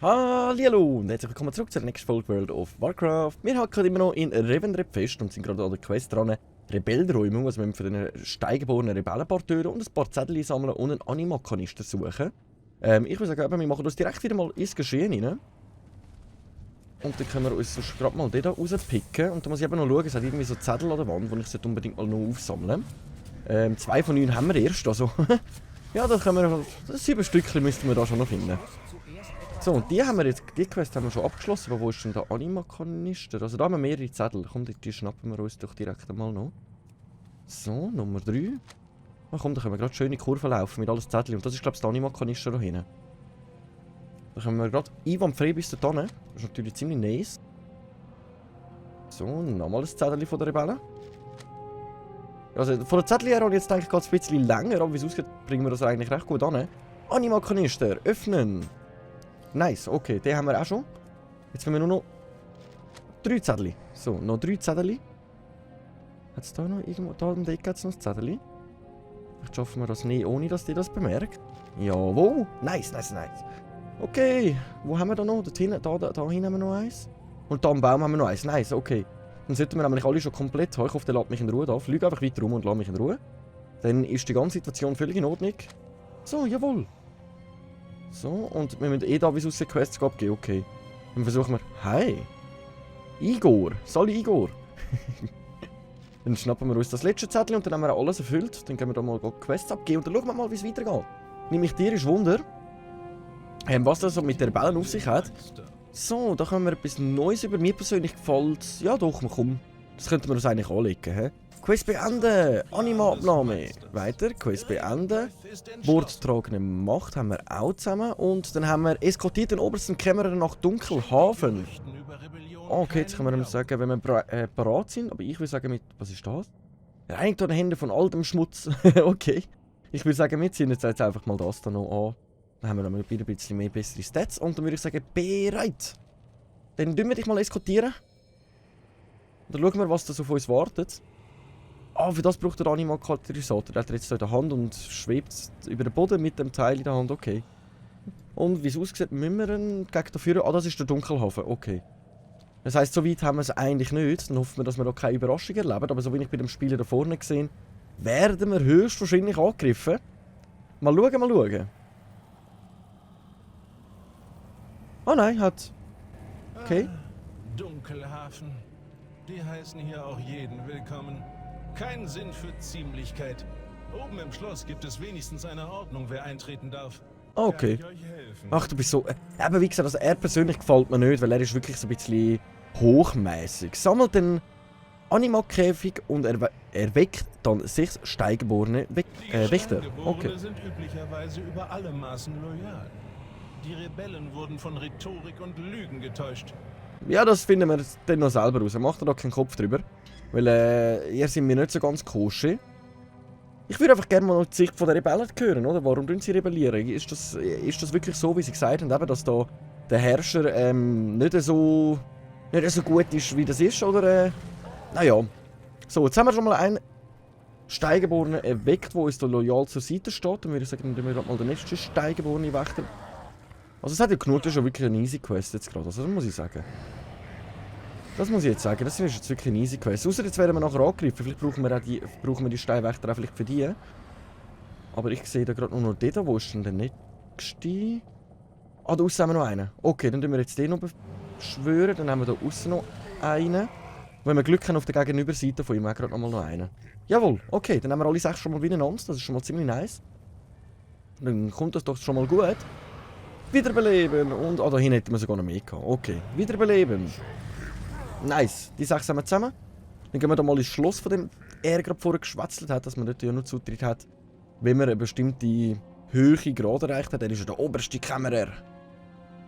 Hallo und herzlich willkommen zurück zur nächsten Folge World of Warcraft. Wir haben gerade immer noch in Revendreth fest und sind gerade an der Quest dran. Rebellräumung, also wir müssen für den steigeborenen Rebellen ein paar Türen und ein paar Zettel sammeln und einen Anima-Kanister suchen. Ich würde sagen, wir machen das direkt wieder mal ins Geschehen rein. Und dann können wir uns sonst gerade mal den hier rauspicken. Und da muss ich eben noch schauen, es hat irgendwie so Zettel an der Wand, die ich unbedingt mal noch aufsammeln sollte. 2 von 9 haben wir erst, also ja, da können wir, 7 Stückchen müssten wir da schon noch finden. So, und die Quest haben wir schon abgeschlossen, aber wo ist denn der Anima-Kanister? Also da haben wir mehrere Zettel. Komm, die schnappen wir uns doch direkt einmal noch. So, Nummer 3. Ach komm, da können wir gerade schöne Kurven laufen mit alles Zettel. Und das ist, glaube ich, der Anima-Kanister da hinten. Da können wir gerade einwandfrei bis da hinten. Das ist natürlich ziemlich nice. So, nochmal ein Zettel von der Rebellen. Also von der Zettel her habe ich jetzt denke ich, geht es ein bisschen länger, aber wie es aussieht, bringen wir das eigentlich recht gut an. Anima-Kanister, öffnen! Nice, okay, den haben wir auch schon. Jetzt haben wir nur noch 3 Zettel. So, noch 3 Zettel. Hat es da noch irgendwo, da im Deck hat es noch ein Zettel. Vielleicht schaffen wir das nicht, ohne dass die das bemerkt. Jawohl, nice, nice, nice. Okay, wo haben wir da noch? Da hinten haben wir noch eins. Und da am Baum haben wir noch eins, nice, okay. Dann sollten wir nämlich alle schon komplett haben. Ich hoffe, der lässt mich in Ruhe da. Fliege einfach weiter rum und lass mich in Ruhe. Dann ist die ganze Situation völlig in Ordnung. So, jawohl. So, und wir müssen da, wie es aussieht, Quests abgeben, okay. Dann versuchen wir... Hi! Igor! Sali Igor! Dann schnappen wir uns das letzte Zettel und dann haben wir alles erfüllt. Dann gehen wir da mal Quests abgeben und dann schauen wir mal, wie es weitergeht. Nämlich dir ist Wunder, was das so mit den Rebellen auf sich hat. So, da können wir etwas Neues über mir persönlich gefällt. Ja doch, komm. Das könnten wir uns eigentlich anlegen, hä? Quest beenden! Anima-Abnahme! Weiter, Quest beenden. Worttragende Macht haben wir auch zusammen. Und dann haben wir eskortiert den obersten Kämmerer nach Dunkelhafen. Okay, jetzt können wir ihm sagen, wenn wir parat sind. Aber ich würde sagen mit... Was ist das? Reinigt eure Hände von all dem Schmutz. Okay. Ich würde sagen, wir ziehen jetzt einfach mal das da noch an. Dann haben wir noch wieder ein bisschen mehr bessere Stats. Und dann würde ich sagen, bereit! Dann tun wir dich mal eskortieren. Und dann schauen wir, was da so von uns wartet. Ah, für das braucht der Anima-Katalysator. Der hat er jetzt so in der Hand und schwebt über den Boden mit dem Teil in der Hand. Okay. Und wie es aussieht, müssen wir einen Gegner führen. Ah, das ist der Dunkelhafen. Okay. Das heisst, so weit haben wir es eigentlich nicht. Dann hoffen wir, dass wir da keine Überraschung erleben. Aber so wie ich bei dem Spieler da vorne gesehen werden wir höchstwahrscheinlich angegriffen. Mal schauen, mal schauen. Oh nein, hat... Okay. Dunkelhafen. Die heißen hier auch jeden willkommen. Kein Sinn für Ziemlichkeit. Oben im Schloss gibt es wenigstens eine Ordnung, wer eintreten darf. Okay. Kann ich euch helfen? Ach, du bist so... Eben wie gesagt, also er persönlich gefällt mir nicht, weil er ist wirklich so ein bisschen hochmäßig. Sammelt den Anima-Käfig und erweckt dann 6 steigeborene Wächter. Okay. Sind üblicherweise über alle Maßen loyal. Die Rebellen wurden von Rhetorik und Lügen getäuscht. Ja, das finden wir dann noch selber raus. Macht da keinen Kopf drüber. Weil ihr sind mir nicht so ganz koscher. Ich würde einfach gerne mal noch die Sicht der Rebellen hören, oder? Warum tun sie rebellieren? Ist das wirklich so, wie sie gesagt haben, eben, dass da der Herrscher nicht so gut ist, wie das ist, oder? Naja. So, jetzt haben wir schon mal einen Steigeborenen erweckt, der uns da loyal zur Seite steht. Dann würde ich sagen, dann tun wir mal den nächsten Steigeborenen Wächter. Also es hat ja genug, das ist ja wirklich eine easy Quest jetzt gerade, also das muss ich sagen. Das muss ich jetzt sagen, das ist jetzt wirklich eine easy Quest. Außer jetzt werden wir nachher angegriffen, vielleicht brauchen wir die Steinwächter auch vielleicht für die. Aber ich sehe da gerade nur noch den da, wo ist denn der nächste? Ah, da aussen haben wir noch einen. Okay, dann tun wir jetzt den noch beschwören, dann haben wir da aussen noch einen. Wenn wir Glück haben auf der Gegenüberseite von ihm auch gerade noch einen. Jawohl, okay, dann haben wir alle 6 schon mal beieinander, das ist schon mal ziemlich nice. Dann kommt das doch schon mal gut. Wiederbeleben und... Ah, da hinten hätten wir sogar noch mehr gehabt. Okay, wiederbeleben. Nice, die 6 haben wir zusammen. Dann gehen wir da mal ins Schloss, von dem er gerade vorher geschwätzelt hat, dass man dort ja nur Zutritt hat, wenn man eine bestimmte Höhe gerade erreicht hat. Er ist ja der oberste Kämmerer.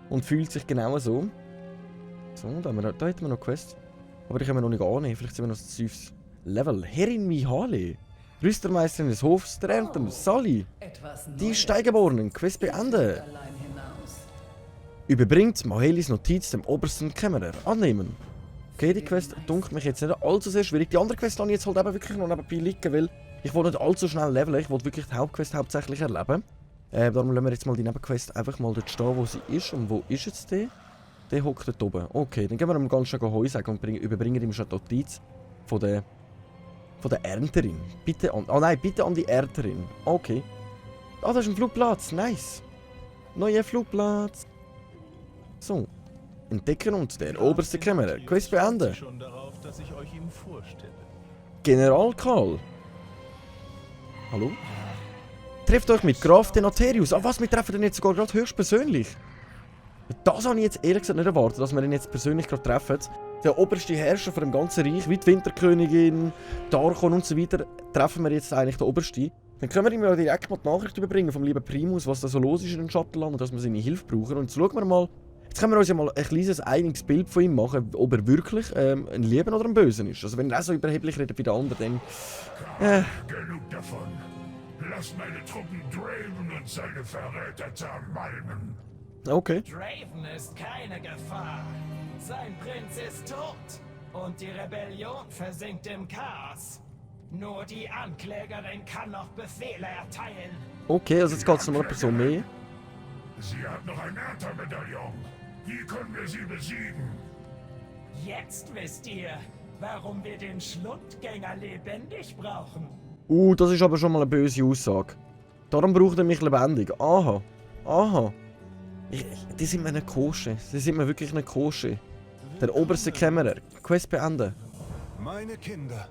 Und fühlt sich genau so. So, da hätten wir noch Quest. Aber die können wir noch nicht annehmen. Vielleicht sind wir noch das 5. Level. Herrin Mihale. Rüstermeisterin des Hofs der Ernten. Sali. Die Steigeborenen. Quest beenden. Überbringt Mahelis Notiz dem obersten Kämmerer. Annehmen. Okay, die Quest dunkelt mich jetzt nicht allzu sehr schwierig. Die andere Quest lasse ich jetzt halt eben wirklich noch nebenbei liegen, weil ich will nicht allzu schnell leveln. Ich will wirklich die Hauptquest hauptsächlich erleben. Darum lassen wir jetzt mal die Nebenquest einfach mal dort stehen, wo sie ist. Und wo ist jetzt die? Der hockt dort oben. Okay, dann gehen wir ihm ganz schnell Heu sagen und überbringen ihm schon die Notiz von der Ernterin. Bitte an... Oh nein, bitte an die Ernterin. Okay. Ah, das ist ein Flugplatz. Nice. Neuer Flugplatz. So. Entdecken und der oberste Kämmerer. Quest beenden. Schon darauf, dass ich euch ihm vorstelle. General Karl. Hallo? Trefft euch mit Graf Denaterius. Ah, was? Wir treffen den jetzt sogar gerade höchstpersönlich. Das habe ich jetzt ehrlich gesagt nicht erwartet, dass wir ihn jetzt persönlich gerade treffen. Der oberste Herrscher von dem ganzen Reich, wie die Winterkönigin, Darkon und so weiter, treffen wir jetzt eigentlich den obersten. Dann können wir ihm ja direkt mal die Nachricht überbringen vom lieben Primus, was da so los ist in den Schattenland und dass wir seine Hilfe brauchen. Und jetzt schauen wir mal, jetzt können wir uns ja mal ein kleines einiges Bild von ihm machen, ob er wirklich ein Lieben oder ein Bösen ist. Also wenn er auch so überheblich redet wie der andere, dann... Genug davon. Lass meine Truppen Draven und seine Verräter zermalmen. Okay. Draven ist keine Gefahr. Sein Prinz ist tot. Und die Rebellion versinkt im Chaos. Nur die Anklägerin kann noch Befehle erteilen. Okay, also jetzt geht es noch mal eine Person mehr. Sie hat noch ein Ernter-Medaillon. Wie können wir sie besiegen? Jetzt wisst ihr, warum wir den Schlundgänger lebendig brauchen. Das ist aber schon mal eine böse Aussage. Darum braucht er mich lebendig. Aha. Aha. Die sind mir nicht koscher. Die sind mir wirklich nicht koscher. Der oberste Kämmerer. Quest beenden. Meine Kinder,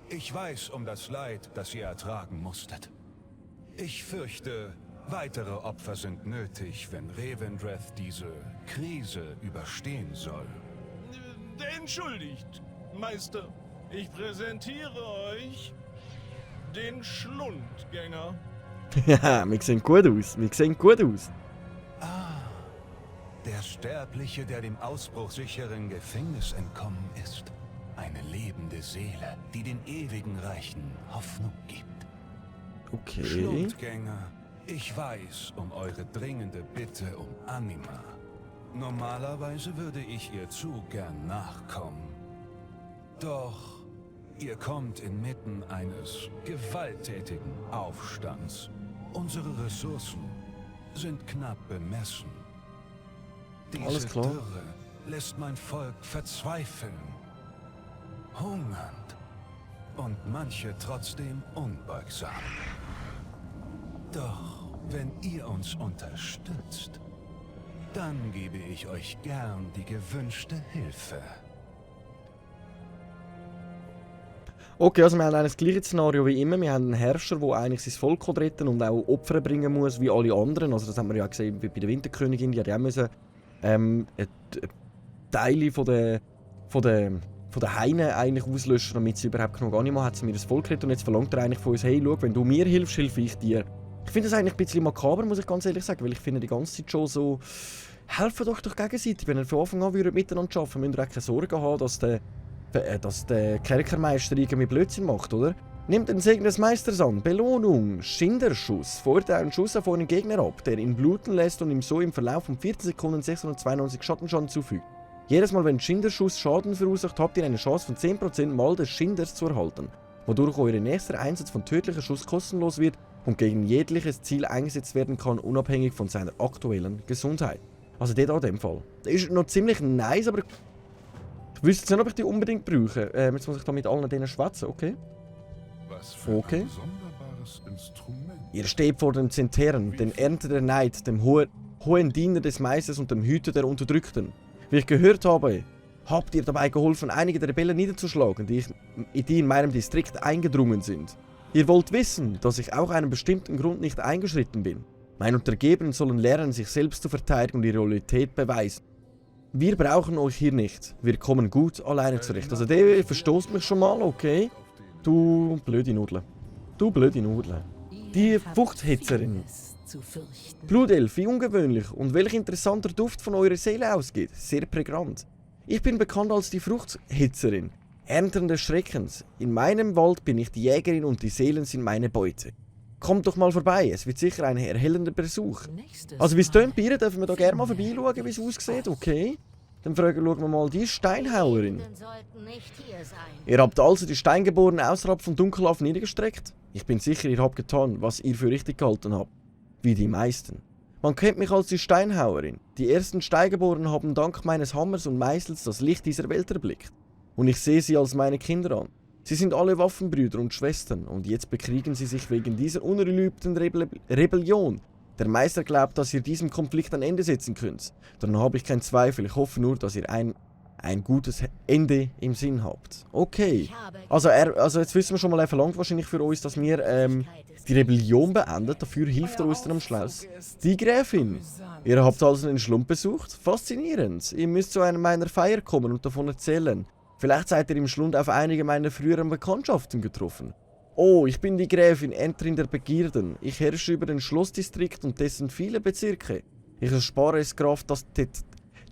ich weiß um das Leid, das ihr ertragen musstet. Ich fürchte, weitere Opfer sind nötig, wenn Revendreth diese Krise überstehen soll. Entschuldigt, Meister. Ich präsentiere euch den Schlundgänger. Ja, wir sehen gut aus. Wir sehen gut aus. Der Sterbliche, der dem ausbruchsicheren Gefängnis entkommen ist. Eine lebende Seele, die den ewigen Reichen Hoffnung gibt. Okay. Schlundgänger, ich weiß um eure dringende Bitte um Anima. Normalerweise würde ich ihr zu gern nachkommen. Doch ihr kommt inmitten eines gewalttätigen Aufstands. Unsere Ressourcen sind knapp bemessen. Alles Diese klar. Dürre lässt mein Volk verzweifeln, hungernd und manche trotzdem unbeugsam. Doch wenn ihr uns unterstützt, dann gebe ich euch gern die gewünschte Hilfe. Okay, also wir haben eigentlich das gleiche Szenario wie immer. Wir haben einen Herrscher, der eigentlich sein Volk retten und auch Opfer bringen muss, wie alle anderen. Also das haben wir ja gesehen wie bei der Winterkönigin. Die hat ja auch müssen, Teile von der Heine eigentlich auslöschen, damit sie überhaupt genug Anima hat, um ihr das Volk retten. Und jetzt verlangt er eigentlich von uns, hey, schau, wenn du mir hilfst, helfe ich dir. Ich finde das eigentlich ein bisschen makaber, muss ich ganz ehrlich sagen, weil ich finde die ganze Zeit schon so, helfen doch gegenseitig. Wenn ihr von Anfang an miteinander arbeiten, müsst ihr auch keine Sorgen haben, dass der Kerkermeister irgendwie Blödsinn macht, oder? Nimmt den Segen des Meisters an. Belohnung. Schinderschuss. Feuert einen Schuss auf euren Gegner ab, der ihn bluten lässt und ihm so im Verlauf von 14 Sekunden 692 Schattenschaden zufügt. Jedes Mal, wenn Schinderschuss Schaden verursacht, habt ihr eine Chance von 10% mal des Schinders zu erhalten, wodurch euer nächster Einsatz von tödlicher Schuss kostenlos wird und gegen jegliches Ziel eingesetzt werden kann, unabhängig von seiner aktuellen Gesundheit. Also der da in dem Fall. Der ist noch ziemlich nice, aber ich wüsste jetzt nicht, ob ich die unbedingt brauche. Jetzt muss ich da mit allen denen schwätzen, okay? Was für Okay. ein sonderbares Instrument. Ihr steht vor dem Zenteren, dem Ernte der Neid, dem hohen Diener des Meisters und dem Hüter der Unterdrückten. Wie ich gehört habe, habt ihr dabei geholfen, einige der Rebellen niederzuschlagen, die in meinem Distrikt eingedrungen sind. Ihr wollt wissen, dass ich auch einem bestimmten Grund nicht eingeschritten bin. Meine Untergebenen sollen lernen, sich selbst zu verteidigen und ihre Loyalität beweisen. Wir brauchen euch hier nicht. Wir kommen gut alleine zurecht. Also der verstoßt mich schon mal, okay? Du blöde Nudel. Du blöde Nudel. Die Fruchthitzerin. Blutelf, wie ungewöhnlich und welch interessanter Duft von eurer Seele ausgeht. Sehr prägnant. Ich bin bekannt als die Fruchthitzerin. Ernterin des Schreckens. In meinem Wald bin ich die Jägerin und die Seelen sind meine Beute. Kommt doch mal vorbei, es wird sicher ein erhellender Besuch. Also wie es tönt, Bier, dürfen wir da gerne mal vorbeischauen, wie es aussieht, okay? Dann schauen wir mal die Steinhauerin. Die sollten nicht hier sein. Ihr habt also die Steingeborenen außerhalb von Dunkelhafen niedergestreckt? Ich bin sicher, ihr habt getan, was ihr für richtig gehalten habt. Wie die meisten. Man kennt mich als die Steinhauerin. Die ersten Steingeborenen haben dank meines Hammers und Meißels das Licht dieser Welt erblickt. Und ich sehe sie als meine Kinder an. Sie sind alle Waffenbrüder und Schwestern und jetzt bekriegen sie sich wegen dieser unerlübten Rebellion. Der Meister glaubt, dass ihr diesem Konflikt ein Ende setzen könnt. Daran habe ich keinen Zweifel. Ich hoffe nur, dass ihr ein gutes Ende im Sinn habt. Okay. Also jetzt wissen wir schon mal, er verlangt wahrscheinlich für uns, dass wir die Rebellion beenden. Dafür hilft er uns dann am Schluss. Die Gräfin. Ihr habt also einen Schlump besucht? Faszinierend. Ihr müsst zu einer meiner Feier kommen und davon erzählen. Vielleicht seid ihr im Schlund auf einige meiner früheren Bekanntschaften getroffen. Oh, ich bin die Gräfin Entrin der Begierden. Ich herrsche über den Schlossdistrikt und dessen viele Bezirke. Ich erspare es Graf,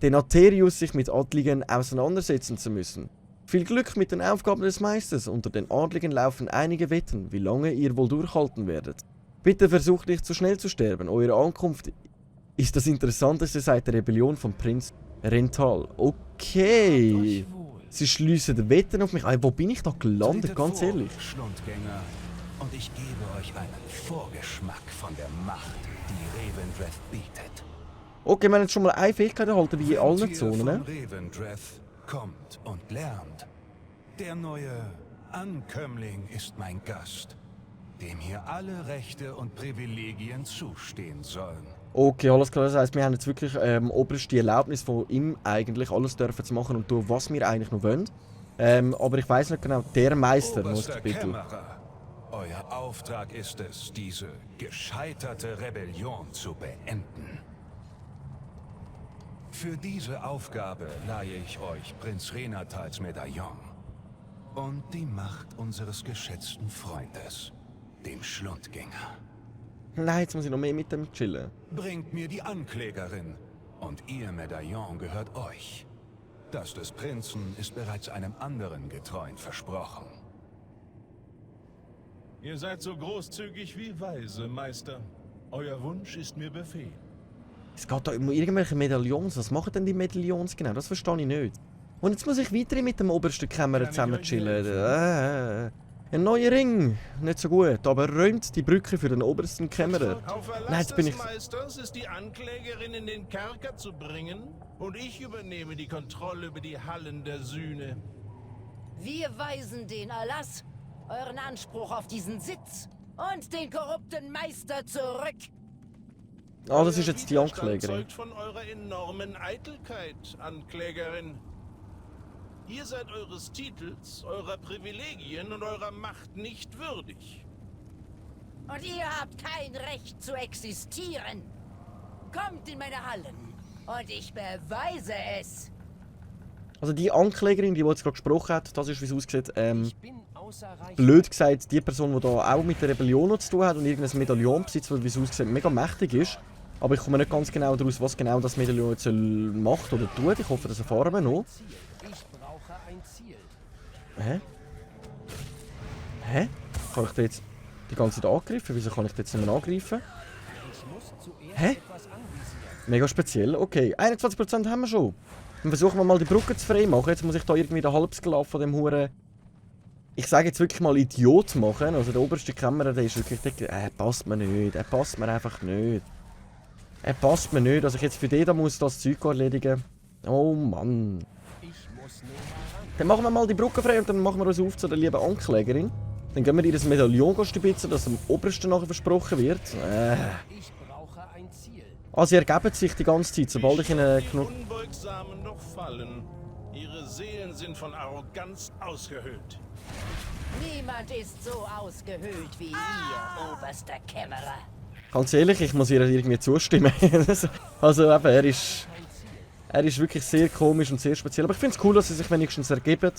den Aterius sich mit Adligen auseinandersetzen zu müssen. Viel Glück mit den Aufgaben des Meisters. Unter den Adligen laufen einige Wetten, wie lange ihr wohl durchhalten werdet. Bitte versucht nicht zu schnell zu sterben. Eure Ankunft ist das Interessanteste seit der Rebellion von Prinz Rental. Okay. Sie schliessen Wetten auf mich. Wo bin ich da gelandet, ganz ehrlich? Schlundgänger, und ich gebe euch einen Vorgeschmack von der Macht, die Revendreth bietet. Okay, wir haben jetzt schon mal eine Fähigkeit erhalten, wie in allen Wenn ihr Zonen. von Ne? Revendreth kommt und lernt. Der neue Ankömmling ist mein Gast, dem hier alle Rechte und Privilegien zustehen sollen. Okay, alles klar. Das heisst, wir haben jetzt wirklich oberst die Erlaubnis von ihm, eigentlich alles dürfen zu machen und tun, was wir eigentlich noch wollen. Aber ich weiss nicht genau, der Meister muss Oberster bitte. Kämmerer, euer Auftrag ist es, diese gescheiterte Rebellion zu beenden. Für diese Aufgabe leihe ich euch Prinz Renatals Medaillon und die Macht unseres geschätzten Freundes, dem Schlundgänger. Nein, jetzt muss ich noch mehr mit dem chillen. Bringt mir die Anklägerin und ihr Medaillon gehört euch. Das des Prinzen ist bereits einem anderen Getreuen versprochen. Ihr seid so großzügig wie weise, Meister. Euer Wunsch ist mir Befehl. Es geht da um irgendwelche Medaillons. Was machen denn die Medaillons genau? Das verstehe ich nicht. Und jetzt muss ich weiter mit dem obersten Kämmerer zusammen chillen. Ein neuer Ring. Nicht so gut, aber räumt die Brücke für den obersten Kämmerer. Auf Nein, Erlass jetzt bin des ich... Meisters ist die Anklägerin in den Kerker zu bringen und ich übernehme die Kontrolle über die Hallen der Sühne. Wir weisen den Erlass, euren Anspruch auf diesen Sitz und den korrupten Meister zurück. Ah, das ist jetzt die Euer Widerstand Anklägerin. zeugt von eurer enormen Eitelkeit, Anklägerin. Ihr seid eures Titels, eurer Privilegien und eurer Macht nicht würdig. Und ihr habt kein Recht zu existieren. Kommt in meine Hallen und ich beweise es. Also die Anklägerin, die jetzt gerade gesprochen hat, das ist, wie es aussieht, blöd gesagt, die Person, die da auch mit der Rebellion noch zu tun hat und irgendein Medaillon besitzt, weil wie es aussieht, mega mächtig ist. Aber ich komme nicht ganz genau daraus, was genau das Medaillon jetzt macht oder tut. Ich hoffe, das erfahren wir noch. Hä? Hä? Kann ich da jetzt die ganze Zeit angreifen? Wieso kann ich da jetzt nicht mehr angreifen? Hä? Mega speziell. Okay, 21% haben wir schon. Dann versuchen wir mal die Brücke zu frei machen. Jetzt muss ich da irgendwie den Halbsklav von dem Huren... Ich sage jetzt wirklich mal Idiot machen. Also der oberste Kämmerer, der ist wirklich... Er passt mir nicht. Er passt mir einfach nicht. Er passt mir nicht. Also ich jetzt für den da muss das Zeug erledigen. Oh Mann. Dann machen wir mal die Brücke frei und dann machen wir uns auf zu der lieben Anklägerin. Dann gehen wir ihr das Medaillon stibitzen, das dem Obersten nachher versprochen wird. Also sie ergeben sich die ganze Zeit, sobald ich ihnen Die Unbeugsamen noch fallen. Ihre Seelen sind von Arroganz ausgehöhlt. Niemand ist so ausgehöhlt wie ihr, oberster Kämmerer. Ganz ehrlich, ich muss ihr irgendwie zustimmen. Also eben, er ist wirklich sehr komisch und sehr speziell. Aber ich finde es cool, dass sie sich wenigstens ergeben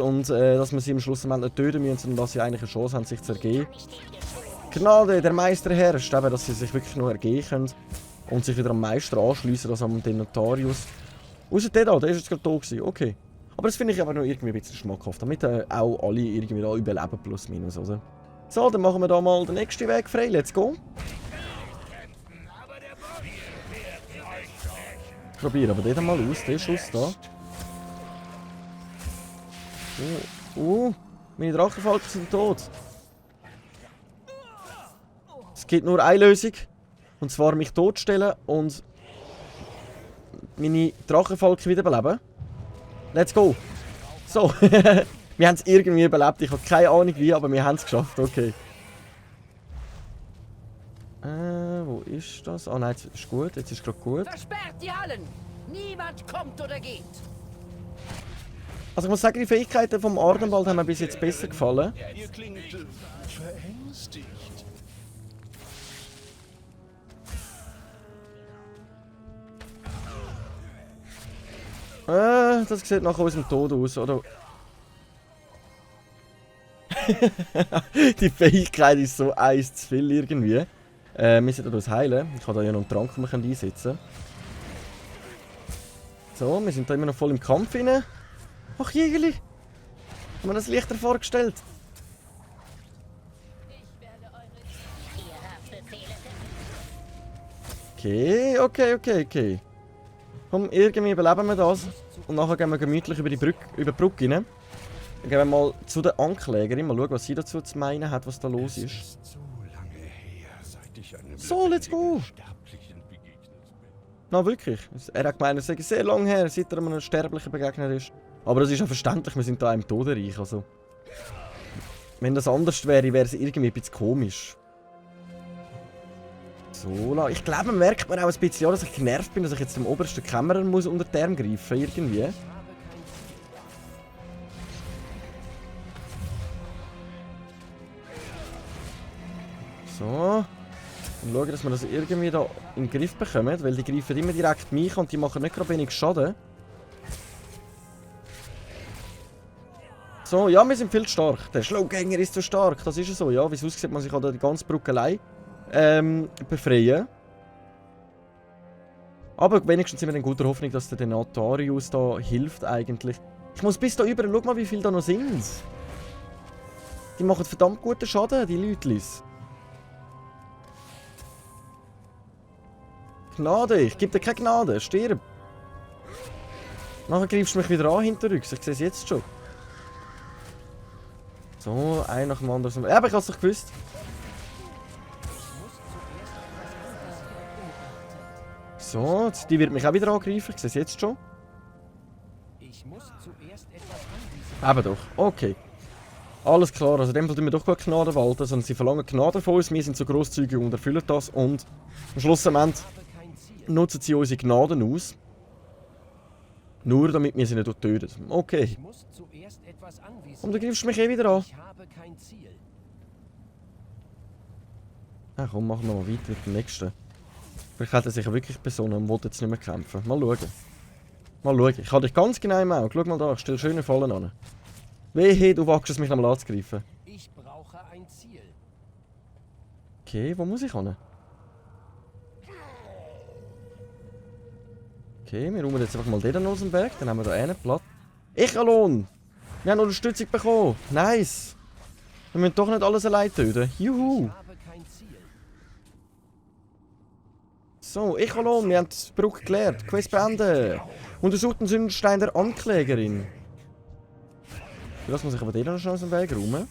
und dass wir sie am Schluss nicht töten müssen, sondern dass sie eigentlich eine Chance haben, sich zu ergeben. Gnade, der Meister herrscht, eben, dass sie sich wirklich noch ergeben können und sich wieder am Meister anschliessen, als am Notarius. Außer der da, der ist jetzt gerade da gewesen, okay. Aber das finde ich aber noch irgendwie ein bisschen schmackhaft, damit auch alle irgendwie da überleben, plus minus, oder? So, dann machen wir da mal den nächsten Weg frei, let's go. probieren, aber den mal aus, den Schuss da. Meine Drachenfalken sind tot. Es gibt nur eine Lösung. Und zwar mich totstellen und meine Drachenfalken wiederbeleben. Let's go! So, wir haben es irgendwie überlebt. Ich habe keine Ahnung wie, aber wir haben es geschafft. Okay. Wo ist das? Ah nein, jetzt ist gut. Jetzt ist gerade gut. Versperrt die Hallen! Niemand kommt oder geht! Also ich muss sagen, die Fähigkeiten vom Ardenwald haben mir bis jetzt besser gefallen. Ihr klingt verängstigt. Das sieht nach unserem Tod aus, oder? Die Fähigkeit ist so eins zu viel irgendwie. Wir sollten uns heilen. Ich habe da ja noch einen Trank, den wir einsetzen können. So, wir sind da immer noch voll im Kampf rein. Ach, Jägerli! Ich habe mir das leichter vorgestellt. Okay. Komm, irgendwie überleben wir das. Und nachher gehen wir gemütlich über die Brücke rein. Dann gehen wir mal zu der Anklägerin, mal schauen, was sie dazu zu meinen hat, was da los ist. So, let's go! Na, wirklich. Er hat gemeint, es sei sehr lange her, seit er einem Sterblichen begegnet ist. Aber das ist ja verständlich, wir sind da im Totenreich, also. Wenn das anders wäre, wäre es irgendwie ein bisschen komisch. So, ich glaube, man merkt mir auch ein bisschen, dass ich genervt bin, dass ich jetzt dem obersten Kämmerer muss unter die Arme greifen, irgendwie. So. Und schauen, dass wir das irgendwie da in den Griff bekommen, weil die greifen immer direkt mich und die machen nicht gerade wenig Schaden. So, ja, wir sind viel zu stark. Der Schlaugänger ist zu stark, das ist ja so, ja. Wie es aussieht, man sich an die ganze Brücke allein befreien. Aber wenigstens sind wir in guter Hoffnung, dass der Natarius da hilft eigentlich. Ich muss bis da über, schau mal, wie viele da noch sind. Die machen verdammt guten Schaden, die Leutlis. Gnade, ich gebe dir keine Gnade, stirb. Nachher greifst du mich wieder an hinterrücks, ich sehe es jetzt schon. So, ein nach dem anderen. Ja, aber ich habe es doch gewusst. So, die wird mich auch wieder angreifen, ich sehe es jetzt schon. Eben doch, okay. Alles klar, also in dem Fall tun wir doch keine Gnade walten, sondern sie verlangen Gnade von uns, wir sind so grosszügig und erfüllen das und am Schluss nutzen sie unsere Gnaden aus. Nur damit wir sie nicht töten. Okay. Und du greifst mich eh wieder an. Komm, machen wir mal weiter mit dem nächsten. Vielleicht hat er sich wirklich besonnen und will jetzt nicht mehr kämpfen. Mal schauen. Mal schauen. Ich habe dich ganz genau im Auge. Schau mal da, ich stelle schöne Fallen an. Wehe, du wagst es mich nochmal anzugreifen. Ich brauche ein Ziel. Okay, wo muss ich hin? Okay, wir räumen jetzt einfach mal den aus dem Berg. Dann haben wir da einen Platz. Echelon! Wir haben Unterstützung bekommen. Nice! Wir müssen doch nicht alles allein töten. Juhu! So, Echelon, wir haben die Brücke gelehrt. Quest beenden. Untersucht den Sündenstein der Anklägerin. Lass muss ich aber den noch schnell aus dem Weg räumen.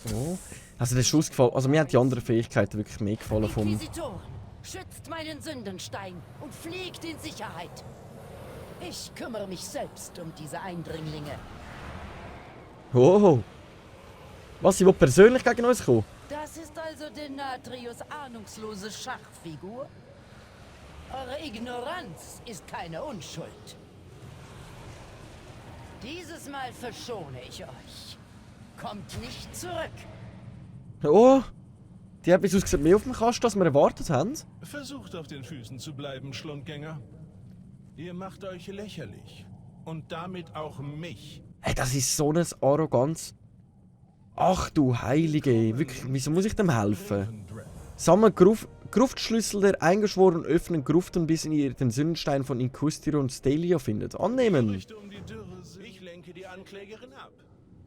So. Also der Schuss gefallen. Also mir haben die anderen Fähigkeiten wirklich mehr gefallen vom. Inquisitoren, schützt meinen Sündenstein und fliegt in Sicherheit. Ich kümmere mich selbst um diese Eindringlinge. Oh. Was, sie will persönlich gegen uns kommen? Das ist also Denatrius' ahnungslose Schachfigur? Eure Ignoranz ist keine Unschuld. Dieses Mal verschone ich euch. Kommt nicht zurück. Oh. Die hat bis ausgesehen mehr auf dem Kasten, als wir erwartet haben. Versucht auf den Füßen zu bleiben, Schlundgänger. Ihr macht euch lächerlich. Und damit auch mich. Hey, das ist so eine Arroganz. Ach du Heilige, wirklich, wieso muss ich dem helfen? Sammelt Gruftschlüssel der Eingeschworenen, öffnen Gruften, bis ihr den Sündenstein von Inkustiro und Stelio findet. Annehmen! Nicht um die Dürre. Ich lenke die Anklägerin ab.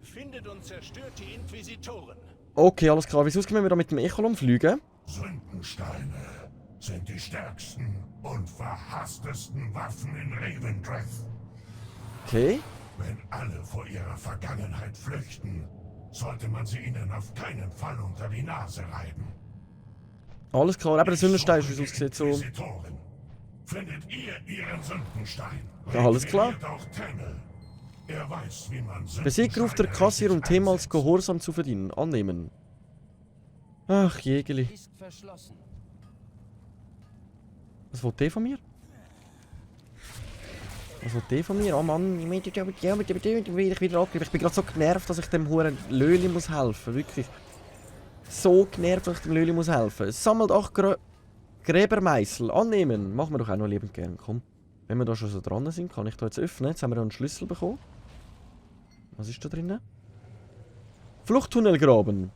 Findet und zerstört die Inquisitoren. Okay, alles klar. Wieso können wir da mit dem Echolon fliegen? Sündensteine sind die stärksten und verhasstesten Waffen in Revendreth. Okay. Wenn alle vor ihrer Vergangenheit flüchten, sollte man sie ihnen auf keinen Fall unter die Nase reiben. Alles klar, aber der Sündenstein ist, wie es aussieht, so. Inquisitoren, findet ihr ihren Sündenstein? Ja, alles klar. Requiriert auch Temmel. Er weiß, wie man Besiegt ruft der Kassier, um Thema als Gehorsam zu verdienen. Annehmen. Ach, Jägeli. Ist verschlossen. Was will der von mir? Was will der von mir? Oh Mann, ich bin wieder angegriffen. Ich bin gerade so genervt, dass ich dem Huren Löli muss helfen. Wirklich. So genervt, dass ich dem Löli muss helfen. Es sammelt 8 Gräbermeißel. Annehmen. Machen wir doch auch noch liebend gern. Komm. Wenn wir da schon so dran sind, kann ich da jetzt öffnen. Jetzt haben wir da einen Schlüssel bekommen. Was ist da drinnen? Fluchttunnel graben.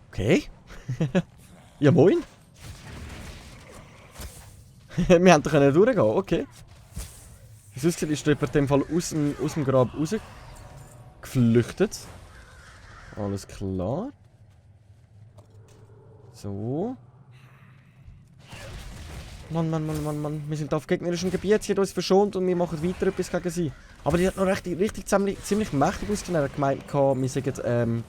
Okay. Ja, moin. Wir haben doch durchgehen, okay. Wie es aussieht, ist jemand in dem Fall aus dem Grab rausgeflüchtet. Alles klar. So. Mann. Wir sind auf gegnerischem Gebiet, sie hat uns verschont und wir machen weiter etwas gegen sie. Aber die hat noch richtig ziemlich mächtig ausgesehen. Er hat gemeint, wir sind ein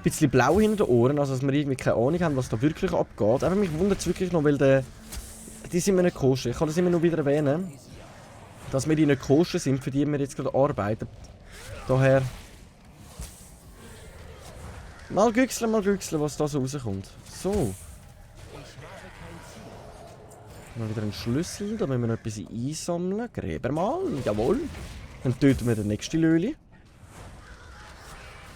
bisschen blau hinter den Ohren, also dass wir irgendwie keine Ahnung haben, was da wirklich abgeht. Aber mich wundert es wirklich noch, weil die sind mir nicht koscher. Ich kann das immer noch wieder erwähnen, dass wir die nicht koscher sind, für die wir jetzt gerade arbeiten. Daher... Mal güchseln, was da so rauskommt. So. Mal wieder einen Schlüssel, da müssen wir noch etwas einsammeln. Gräber mal, jawohl. Dann töten wir den nächsten Löli.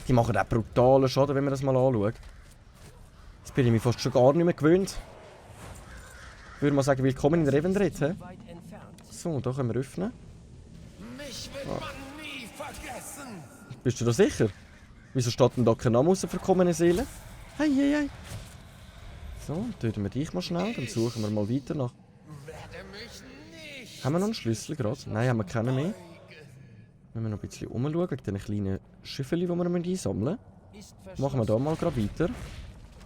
Die machen auch brutalen Schaden, wenn wir das mal anschauen. Jetzt bin ich mich fast schon gar nicht mehr gewöhnt. Ich würde mal sagen, willkommen in Revendreth. Weit entfernt. So, da können wir öffnen. Mich wird man nie vergessen. Bist du da sicher? Wieso steht denn da kein Name außer verkommene Seele? Hei. So, töten wir dich mal schnell, dann suchen wir mal weiter nach. Haben wir noch einen Schlüssel gerade? Nein, haben wir keinen mehr. Wenn wir noch ein bisschen umschauen, wegen diesen kleinen Schiffeli, die wir einsammeln müssen. Machen wir da mal gerade weiter.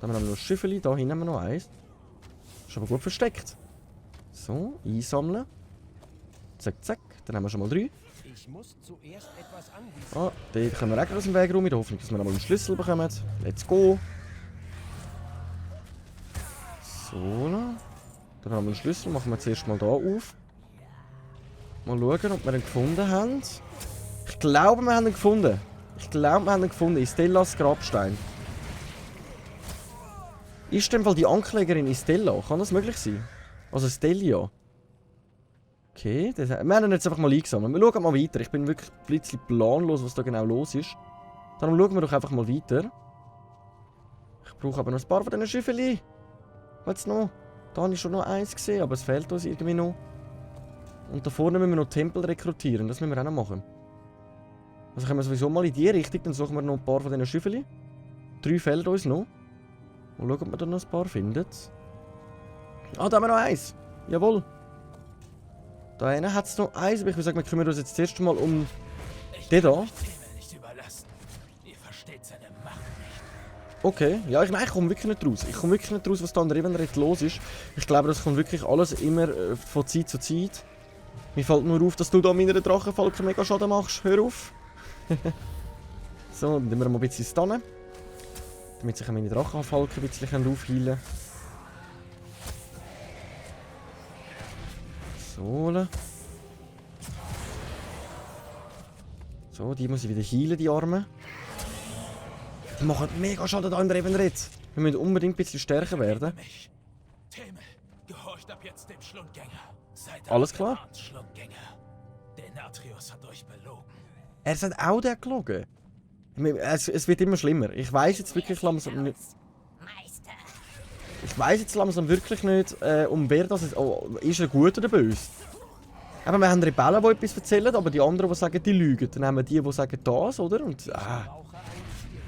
Dann haben wir noch ein Schiffeli, da hinten haben wir noch eins. Ist aber gut versteckt. So, einsammeln. Zack. Dann haben wir schon mal 3. Ich muss zuerst etwas anbieten. Ah, dort können wir auch aus dem Weg rum, in der Hoffnung, dass wir noch mal einen Schlüssel bekommen. Let's go! So, dann haben wir einen Schlüssel, machen wir zuerst mal hier auf. Mal schauen, ob wir ihn gefunden haben. Ich glaube, wir haben ihn gefunden. Istellas Grabstein. Ist in dem Fall die Anklägerin Istella? Kann das möglich sein? Also Stellia. Okay, wir haben ihn jetzt einfach mal eingesammelt. Wir schauen mal weiter. Ich bin wirklich ein bisschen planlos, was da genau los ist. Darum schauen wir doch einfach mal weiter. Ich brauche aber noch ein paar von diesen Schiffeli. Was noch? Da habe ich schon noch eins gesehen, aber es fehlt uns irgendwie noch. Und da vorne müssen wir noch Tempel rekrutieren. Das müssen wir auch noch machen. Also können wir sowieso mal in die Richtung. Dann suchen wir noch ein paar von diesen Schiffeli. 3 fehlen uns noch. Mal schauen, ob wir da noch ein paar finden. Ah, da haben wir noch eins. Jawohl. Da hinten hat es noch eins, aber ich würde sagen, wir kümmern uns jetzt zuerst mal um den da. Okay, ja, ich komme wirklich nicht raus. Ich komme wirklich nicht raus, was da in Revendreth los ist. Ich glaube, das kommt wirklich alles immer von Zeit zu Zeit. Mir fällt nur auf, dass du da meiner Drachenfalken mega Schaden machst. Hör auf. So, dann nehmen wir mal ein bisschen stunnen. Damit sich meine Drachenfalken ein bisschen aufheilen können. So. So, die muss ich wieder heilen, die Arme. Die machen mega Schaden da im Revendreth. Wir müssen unbedingt ein bisschen stärker werden. Themel, gehorcht ab jetzt dem Schlundgänger. Seid Alles klar. Schlundgänger. Der Natrius hat euch belogen. Er hat auch der gelogen. Es wird immer schlimmer. Ich weiss jetzt wirklich langsam nicht. Ich weiss jetzt langsam wirklich nicht, um wer das ist. Oh, ist er gut oder böse? Aber wir haben Rebellen, die etwas erzählen, aber die anderen, die sagen, die lügen. Dann haben wir die sagen das, oder? Und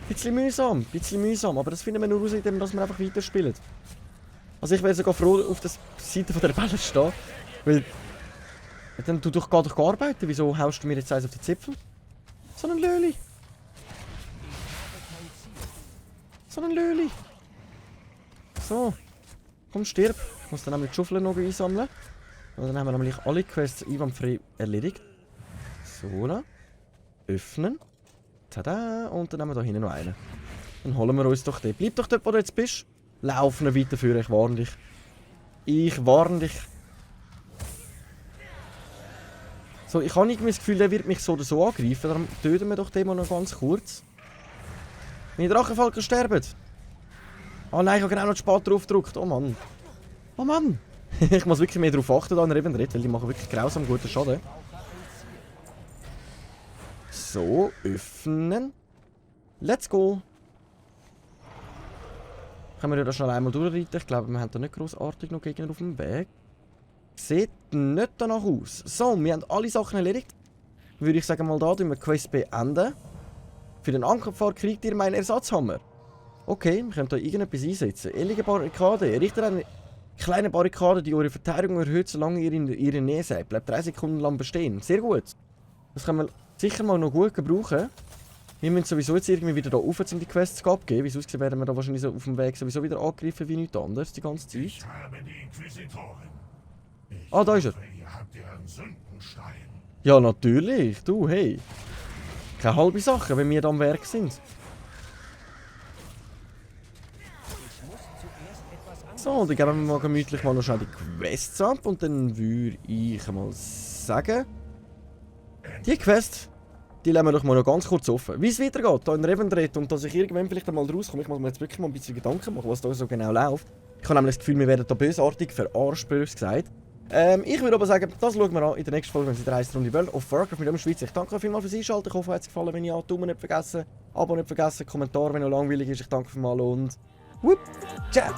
bisschen mühsam, aber das finden wir nur raus, indem wir einfach weiterspielen. Also ich wäre sogar froh, auf der Seite der Rebellen zu stehen, weil dann geh doch arbeiten. Wieso haust du mir jetzt eins auf den Zipfel? So ein Löli. So. Komm, stirb. Ich muss dann nämlich die Schaufel noch einsammeln. Und dann haben wir nämlich alle Quests einwandfrei erledigt. So, da. Öffnen. Tada. Und dann haben wir da hinten noch einen. Dann holen wir uns doch den. Bleib doch dort, wo du jetzt bist. Lauf noch weiter für, ich warne dich. Ich warne dich. So, ich habe irgendwie das Gefühl, der wird mich so oder so angreifen. Darum töten wir doch den mal noch ganz kurz. Meine Drachenfalken sterben. Oh nein, ich habe genau noch spät drauf gedrückt. Oh Mann. Oh Mann. Ich muss wirklich mehr darauf achten an Revendreth, weil die machen wirklich grausam guten Schaden. So, öffnen. Let's go. Können wir ja da schnell einmal durchreiten. Ich glaube, wir haben da nicht grossartig noch Gegner auf dem Weg. Sieht nicht danach aus. So, wir haben alle Sachen erledigt. Würde ich sagen, mal da wir die Quest beenden. Für den Ankerpfad kriegt ihr meinen Ersatzhammer. Okay, wir können hier irgendetwas einsetzen. Elige Barrikade. Errichtet eine kleine Barrikade, die eure Verteidigung erhöht, solange ihr in ihrer Nähe seid. Bleibt 3 Sekunden lang bestehen. Sehr gut. Das können wir sicher mal noch gut gebrauchen. Wir müssen sowieso jetzt irgendwie wieder da rauf, um die Quests abzugeben. Wie es aussieht, werden wir da wahrscheinlich so auf dem Weg sowieso wieder angegriffen wie nichts anderes die ganze Zeit. Ich habe die Inquisitoren. Ich Ah, da ist er. hoffe, ihr habt ihren Sündenstein. Ja, natürlich. Du, hey. Keine halbe Sache, wenn wir da am Werk sind. So, dann geben wir mal gemütlich mal noch schnell die Quests ab. Und dann würde ich mal sagen... Die Quest, die lassen wir doch mal noch ganz kurz offen. Wie es weitergeht, hier in Revendreth und dass ich irgendwann vielleicht einmal rauskomme. Ich muss mir jetzt wirklich mal ein bisschen Gedanken machen, was da so genau läuft. Ich habe nämlich das Gefühl, wir werden da bösartig verarscht, bös gesagt. Ich würde aber sagen, das schauen wir an in der nächsten Folge, wenn es in der heisst Runde World of Warcraft mit dem Schweiz. Ich danke euch vielmals fürs Einschalten. Ich hoffe, euch hat es gefallen. Wenn ja, Daumen nicht vergessen, Abo nicht vergessen, Kommentar, wenn noch langweilig ist. Ich danke vielmals und... Whoop! Ciao!